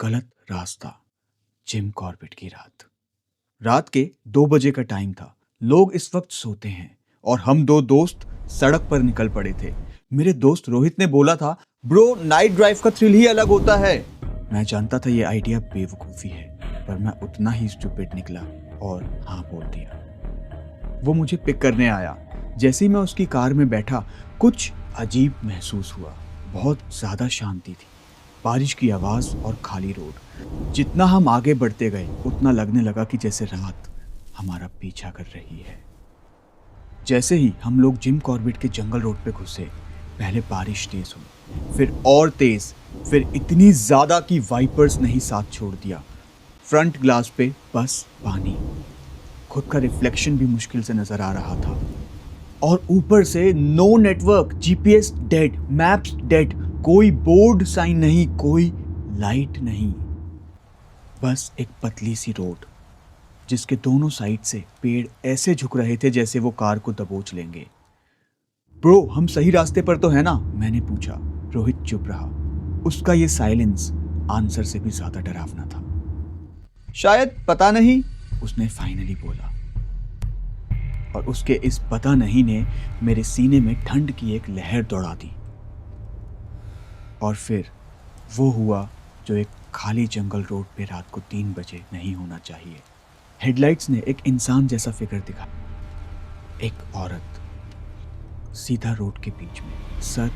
गलत रास्ता। Jim Corbett की रात। रात के 2 बजे का टाइम था। लोग इस वक्त सोते हैं और हम दो दोस्त सड़क पर निकल पड़े थे। मेरे दोस्त रोहित ने बोला था, ब्रो नाइट ड्राइव का थ्रिल ही अलग होता है। मैं जानता था ये आइडिया बेवकूफ़ी है, पर मैं उतना ही स्टूपिड निकला और हाँ बोल दिया। वो मुझे पिक करने आया। जैसे ही मैं उसकी कार में बैठा, कुछ अजीब महसूस हुआ। बहुत ज़्यादा शांति थी, बारिश की आवाज़ और खाली रोड। जितना हम आगे बढ़ते गए उतना लगने लगा कि जैसे रात हमारा पीछा कर रही है। जैसे ही हम लोग जिम कॉर्बेट के जंगल रोड पे घुसे, पहले बारिश तेज हुई, फिर और तेज, फिर इतनी ज़्यादा कि वाइपर्स ने ही साथ छोड़ दिया। फ्रंट ग्लास पे बस पानी। खुद का रिफ्लेक्शन भी मुश्किल से नजर आ रहा था। और ऊपर से no network, GPS dead, maps dead, कोई बोर्ड साइन नहीं, कोई लाइट नहीं। बस एक पतली सी रोड जिसके दोनों साइड से पेड़ ऐसे झुक रहे थे जैसे वो कार को दबोच लेंगे। ब्रो हम सही रास्ते पर तो है ना? मैंने पूछा। रोहित चुप रहा। उसका ये साइलेंस आंसर से भी ज्यादा डरावना था। शायद पता नहीं, उसने फाइनली बोला। और उसके इस पता नहीं ने मेरे सीने में ठंड की एक लहर दौड़ा दी। और फिर वो हुआ जो एक खाली जंगल रोड पे रात को 3 बजे नहीं होना चाहिए। हेडलाइट्स ने एक इंसान जैसा फिगर दिखा। एक औरत, सीधा रोड के बीच में, सर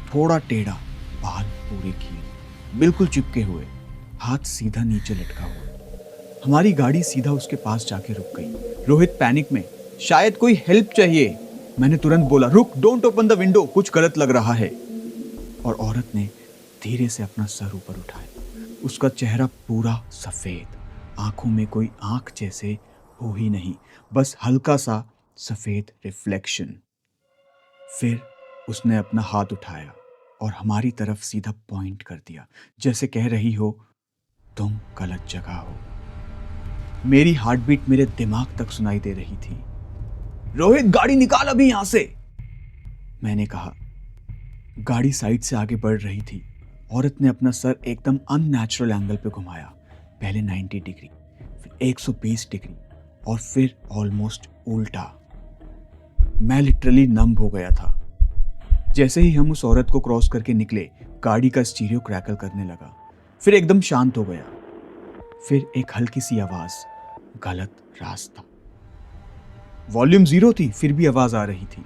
थोड़ा टेढ़ा, बाल पूरे खील, बिल्कुल चिपके हुए, हाथ सीधा नीचे लटका हुआ। हमारी गाड़ी सीधा उसके पास जाके रुक गई। रोहित पैनिक में, शायद कोई हेल्प चाहिए। मैंने तुरंत बोला, रुक, डोंट ओपन द विंडो, कुछ गलत लग रहा है। और औरत ने धीरे से अपना सर ऊपर उठाया। उसका चेहरा पूरा सफेद, आंखों में कोई आंख जैसे हो ही नहीं, बस हल्का सा सफेद रिफ्लेक्शन। फिर उसने अपना हाथ उठाया और हमारी तरफ सीधा पॉइंट कर दिया, जैसे कह रही हो, तुम गलत जगह हो। मेरी हार्ट बीट मेरे दिमाग तक सुनाई दे रही थी। रोहित गाड़ी निकाल अभी यहां से, मैंने कहा। गाड़ी साइड से आगे बढ़ रही थी। औरत ने अपना सर एकदम अननेचुरल एंगल पे घुमाया। पहले 90 डिग्री, फिर 120 डिग्री और फिर ऑलमोस्ट उल्टा। मैं लिटरली नंब हो गया था। जैसे ही हम उस औरत को क्रॉस करके निकले, गाड़ी का स्टीरियो क्रैकल करने लगा, फिर एकदम शांत हो गया। फिर एक हल्की सी आवाज, गलत रास्ता। वॉल्यूम 0 थी, फिर भी आवाज आ रही थी।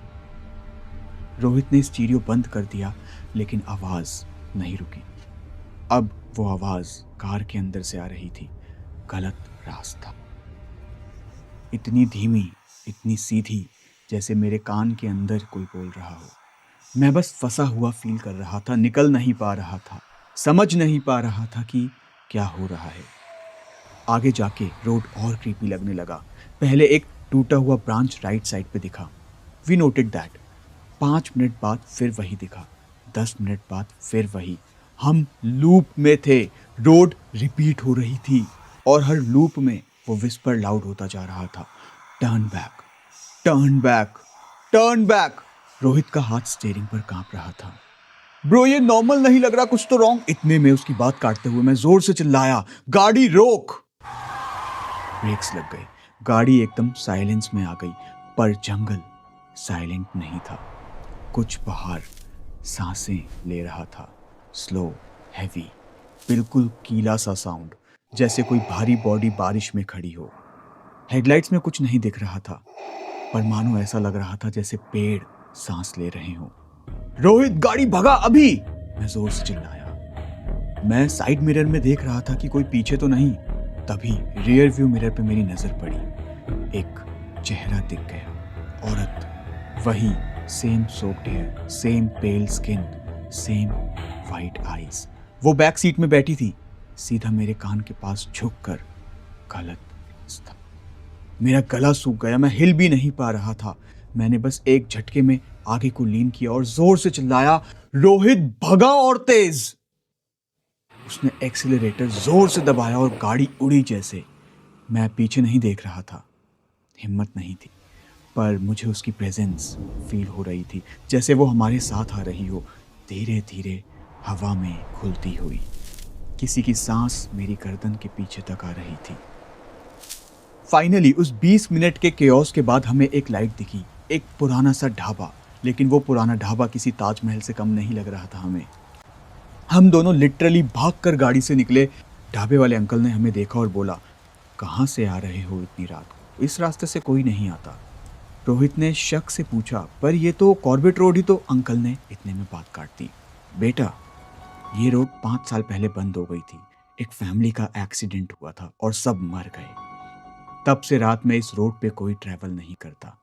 रोहित ने स्टीरियो बंद कर दिया, लेकिन आवाज नहीं रुकी। अब वो आवाज कार के अंदर से आ रही थी, गलत रास्ता। इतनी धीमी, इतनी सीधी, जैसे मेरे कान के अंदर कोई बोल रहा हो। मैं बस फंसा हुआ फील कर रहा था, निकल नहीं पा रहा था, समझ नहीं पा रहा था कि क्या हो रहा है। आगे जाके रोड और क्रीपी लगने लगा। पहले एक टूटा हुआ ब्रांच राइट साइड पे दिखा। We noted that. 5 मिनट बाद फिर वही दिखा, 10 मिनट बाद फिर वही। हम लूप में थे। रोड रिपीट हो रही थी और हर लूप में वो विस्पर लाउड होता जा रहा था, turn back, turn back, turn back. Rohit का हाथ स्टीयरिंग पर कांप रहा था। ब्रो ये नॉर्मल नहीं लग रहा, कुछ तो रॉन्ग। इतने में उसकी बात काटते हुए मैं जोर से चिल्लाया, गाड़ी रोक। ब्रेक्स लग गए। गाड़ी एकदम साइलेंस में आ गई, पर जंगल साइलेंट नहीं था। कुछ बाहर सांसें ले रहा था, स्लो, हैवी, बिल्कुल कीला सा साउंड, जैसे कोई भारी बॉडी बारिश में खड़ी हो। हेडलाइट्स में कुछ नहीं दिख रहा था, पर मानो ऐसा लग रहा था जैसे पेड़ सांस ले रहे हो। रोहित गाड़ी भगा अभी, मैं जोर से चिल्लाया। मैं साइड मिरर में देख रहा था कि कोई पीछे तो नहीं। तभी रियर व्यू मिरर पे मेरी नजर पड़ी। एक चेहरा दिख गया। औरत, वही, same soaked hair, same pale skin, same white eyes. वो बैक सीट में बैठी थी, सीधा मेरे कान के पास झुककर, गलत रास्ता। मेरा गला सूख गया, मैं हिल भी नहीं पा रहा था। मैंने बस एक झटके में आगे को लीन किया और जोर से चिल्लाया, रोहित भगा और तेज। उसने एक्सीलरेटर जोर से दबाया और गाड़ी उड़ी जैसे। मैं पीछे नहीं देख रहा था, हिम्मत नहीं थी, पर मुझे उसकी प्रेजेंस फील हो रही थी, जैसे वो हमारे साथ आ रही हो, धीरे धीरे हवा में खुलती हुई। किसी की सांस मेरी गर्दन के पीछे तक आ रही थी। फाइनली उस 20 मिनट के केओस के बाद हमें एक लाइट दिखी, एक पुराना सा ढाबा। लेकिन वो पुराना ढाबा किसी ताजमहल से कम नहीं लग रहा था हमें। हम दोनों लिटरली भागकर गाड़ी से निकले। ढाबे वाले अंकल ने हमें देखा और बोला, कहाँ से आ रहे हो इतनी रात को? इस रास्ते से कोई नहीं आता। रोहित ने शक से पूछा, पर ये तो कॉर्बेट रोड ही तो। अंकल ने इतने में बात काट दी, बेटा ये रोड 5 साल पहले बंद हो गई थी। एक फैमिली का एक्सीडेंट हुआ था और सब मर गए। तब से रात में इस रोड पे कोई ट्रैवल नहीं करता।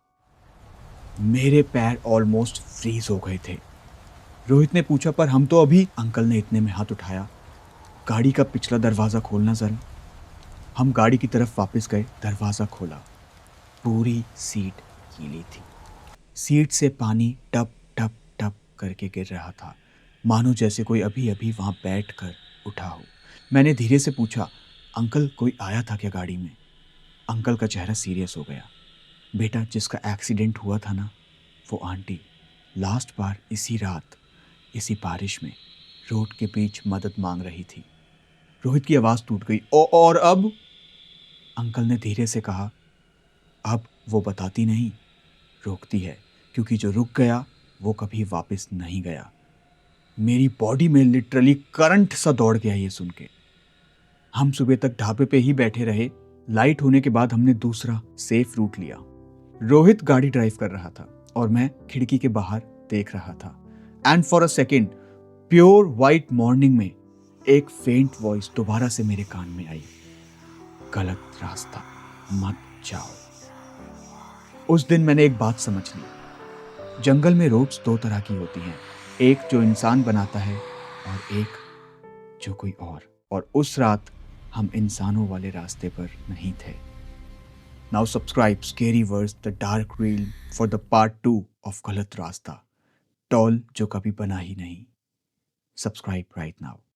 मेरे पैर ऑलमोस्ट फ्रीज हो गए थे। रोहित ने पूछा, पर हम तो अभी। अंकल ने इतने में हाथ उठाया, गाड़ी का पिछला दरवाज़ा खोलना जरा। हम गाड़ी की तरफ वापस गए, दरवाज़ा खोला। पूरी सीट गीली थी। सीट से पानी टप टप टप करके गिर रहा था, मानो जैसे कोई अभी अभी वहाँ बैठ कर उठा हो। मैंने धीरे से पूछा, अंकल कोई आया था क्या गाड़ी में? अंकल का चेहरा सीरियस हो गया। बेटा जिसका एक्सीडेंट हुआ था ना, वो आंटी लास्ट बार इसी रात इसी बारिश में रोड के बीच मदद मांग रही थी। रोहित की आवाज़ टूट गई। और अब? अंकल ने धीरे से कहा, अब वो बताती नहीं, रोकती है, क्योंकि जो रुक गया वो कभी वापस नहीं गया। मेरी बॉडी में लिटरली करंट सा दौड़ गया ये सुन के। हम सुबह तक ढाबे पे ही बैठे रहे। लाइट होने के बाद हमने दूसरा सेफ रूट लिया। रोहित गाड़ी ड्राइव कर रहा था और मैं खिड़की के बाहर देख रहा था। And for a second, pure white morning में एक फेंट वॉइस दोबारा से मेरे कान में आई, गलत रास्ता, मत जाओ। उस दिन मैंने एक बात समझ ली, जंगल में रोड्स 2 तरह की होती हैं, एक जो इंसान बनाता है और एक जो कोई और उस रात हम इंसानों वाले रास्ते पर नहीं थे। Now subscribe Scary Verse The Dark Realm for the part 2 of गलत रास्ता, टॉल जो कभी बना ही नहीं। Subscribe right now.